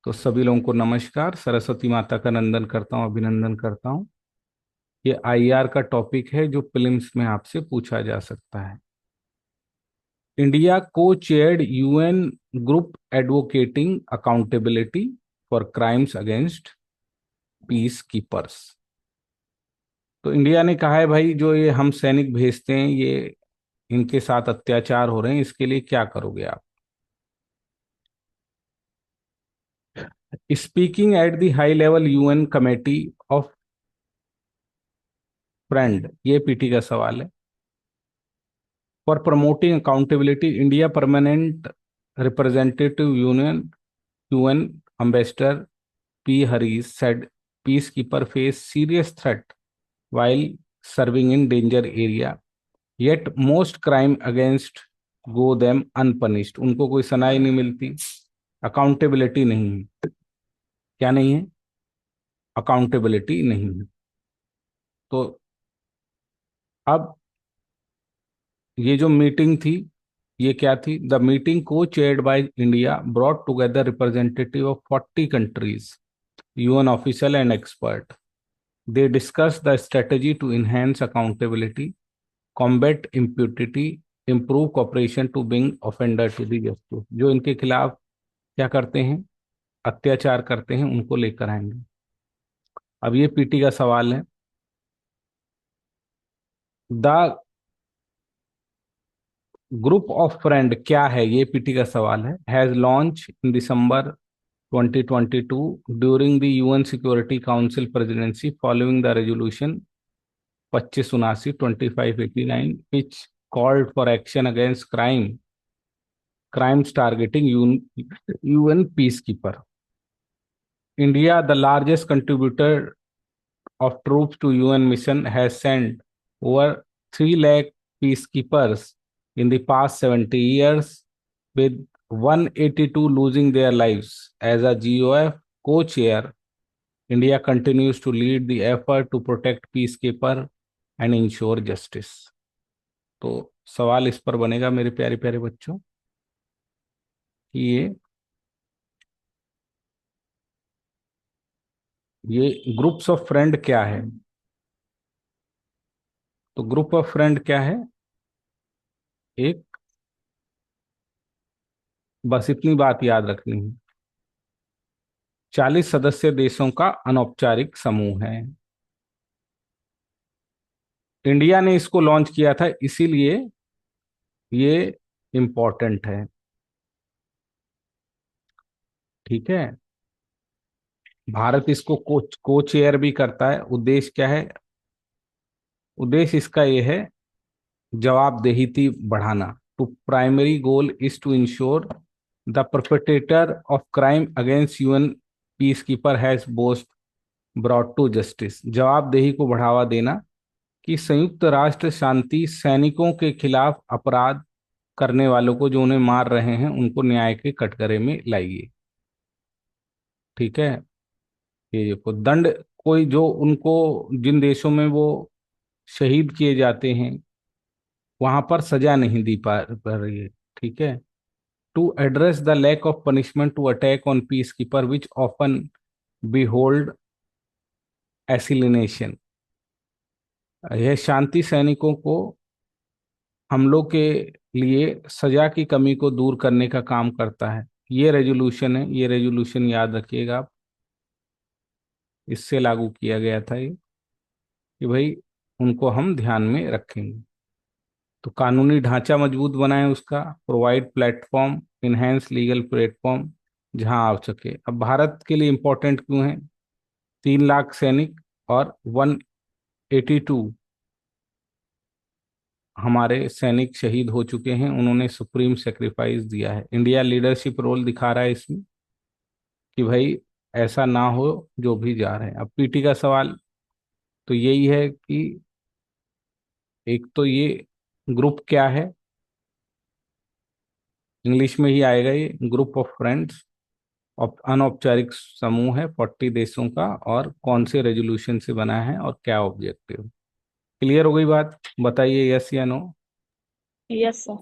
तो सभी लोगों को नमस्कार। सरस्वती माता का नंदन करता हूँ, अभिनंदन करता हूँ। ये आईआर का टॉपिक है जो प्रीलिम्स में आपसे पूछा जा सकता है। इंडिया को chaired UN group advocating accountability for crimes against peace keepers. तो इंडिया ने कहा है भाई, जो ये हम सैनिक भेजते हैं, ये इनके साथ अत्याचार हो रहे हैं, इसके लिए क्या करोगे आप? Speaking at the high level UN committee of friend, ये पीटी का सवाल है। For promoting accountability, India permanent representative union UN ambassador P Harish said peacekeeper face serious threat while serving in danger area, yet most crime against go them unpunished। उनको कोई सनाई नहीं मिलती, accountability नहीं है। क्या नहीं है? अकाउंटेबिलिटी नहीं है। तो अब ये जो मीटिंग थी, ये क्या थी? द मीटिंग को chaired by India brought together representative of 40 countries, UN official and expert. They discussed the strategy to enhance accountability, combat impunity, improve cooperation to bring offender to the justice। जो इनके खिलाफ क्या करते हैं, अत्याचार करते हैं, उनको लेकर आएंगे। अब ये पीटी का सवाल है। द ग्रुप ऑफ फ्रेंड क्या है, ये पीटी का सवाल है। Has launch in December 2022 during the UN security council presidency following the resolution 2579 2589 which called for action against crimes targeting UN peacekeeper। India, the largest contributor of troops to UN mission, has sent over 3 lakh peacekeepers in the past 70 years, with 182 losing their lives. As a GOF co-chair, India continues to lead the effort to protect peacekeeper and ensure justice। तो सवाल इस पर बनेगा मेरे प्यारे प्यारे बच्चों कि ये ग्रुप्स ऑफ फ्रेंड क्या है। तो ग्रुप ऑफ फ्रेंड क्या है? एक, बस इतनी बात याद रखनी है, 40 सदस्य देशों का अनौपचारिक समूह है। इंडिया ने इसको लॉन्च किया था, इसीलिए ये इंपॉर्टेंट है। ठीक है। भारत इसको को चेयर भी करता है। उद्देश्य क्या है? उद्देश्य इसका ये है, जवाबदेही बढ़ाना। To primary goal is to ensure the perpetrator of crime against UN peacekeeper has boast brought to justice. जवाबदेही को बढ़ावा देना कि संयुक्त राष्ट्र शांति सैनिकों के खिलाफ अपराध करने वालों को, जो उन्हें मार रहे हैं, उनको न्याय के कटघरे में लाइए। ठीक है। ये देखो दंड, कोई जो उनको, जिन देशों में वो शहीद किए जाते हैं, वहां पर सजा नहीं दी पा रही है। ठीक है। To address the lack of punishment to attack on peace keeper which often behold escalation. यह शांति सैनिकों को, हम लोग के लिए सजा की कमी को दूर करने का काम करता है। ये रेजोल्यूशन है, ये रेजोल्यूशन याद रखिएगा आप। इससे लागू किया गया था ये, कि भाई उनको हम ध्यान में रखेंगे। तो कानूनी ढांचा मजबूत बनाएं उसका, provide platform, enhance legal platform जहां आवश्यक है। अब भारत के लिए इंपॉर्टेंट क्यों है? 3 लाख सैनिक और 182 हमारे सैनिक शहीद हो चुके हैं, उन्होंने सुप्रीम सेक्रीफाइस दिया है। इंडिया लीडरशिप रोल दिखा रहा है इसमें कि भाई ऐसा ना हो जो भी जा रहे हैं। अब पीटी का सवाल तो यही है कि एक तो ये ग्रुप क्या है, इंग्लिश में ही आएगा ये, ग्रुप ऑफ फ्रेंड्स ऑफ अनौपचारिक समूह है 40 देशों का, और कौन से रेजोल्यूशन से बना है और क्या ऑब्जेक्टिव। क्लियर हो गई बात? बताइए यस या नो। Yes sir.